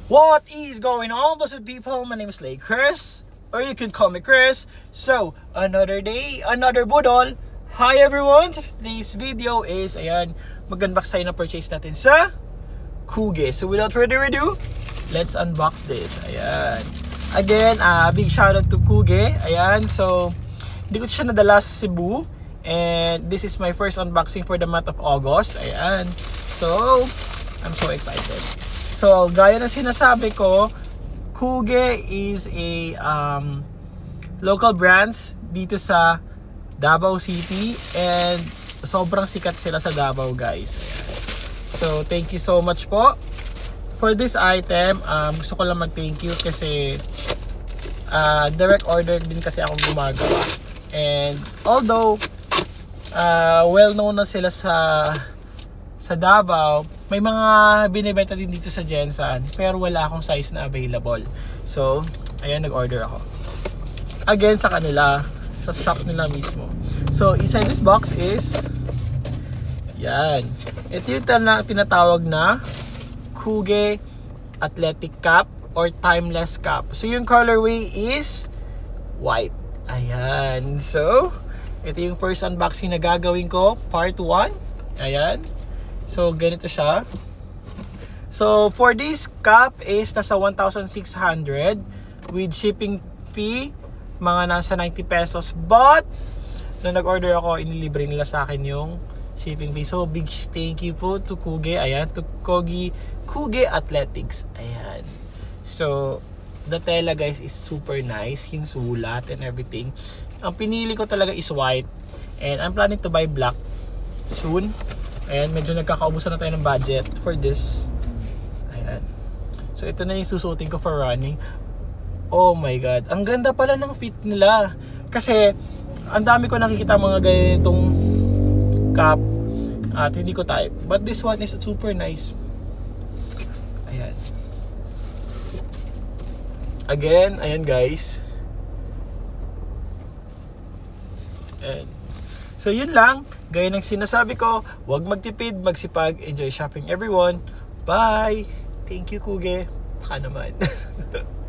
What is going on, blessed people? My name is Lay Chris, or you could call me Chris. So, another day, another budol. Hi everyone! Today's video is, ayan, mag-unbox tayo na purchase natin sa Kuge. So, without further ado, let's unbox this. Ayan. Again, big shoutout to Kuge. Ayan, so, hindi ko siya nadala sa Cebu. And this is my first unboxing for the month of August. Ayan. So, I'm so excited. So, gaya ng sinasabi ko, Kuge is a local brands dito sa Davao City and sobrang sikat sila sa Davao, guys. Ayan. So, thank you so much po for this item. Gusto ko lang mag-thank you kasi direct order din kasi ako gumagawa. And although well known na sila sa Davao, may mga binibenta din dito sa Jensan, pero wala akong size na available. So, ayan, nag-order ako. Again, sa kanila, sa shop nila mismo. So, inside this box is, yan. Ito yung tinatawag na Kuge Athletic Cap or Timeless Cap. So, yung colorway is white. Ayan. So, ito yung first unboxing na gagawin ko, part 1. Ayan. So, ganito siya. So, for this cap is nasa 1,600 with shipping fee, mga nasa 90 pesos. But, nung nag-order ako, inilibre nila sa akin yung shipping fee. So, big thank you po to Kuge. Ayan, to Kuge Athletics. Ayan. So, the tela, guys, is super nice. Yung sulat and everything. Ang pinili ko talaga is white. And I'm planning to buy black soon. Ayan, medyo nagkakaubusan na tayo ng budget for this. Ayan. So, ito na yung susuotin ko for running. Oh my God. Ang ganda pala ng fit nila. Kasi, ang dami ko nakikita mga ganitong cap. At hindi ko type. But this one is super nice. Ayan. Again, ayan guys. Ayan. So yun lang, gaya ng sinasabi ko, huwag magtipid, magsipag, enjoy shopping everyone. Bye! Thank you Kuge. Baka naman.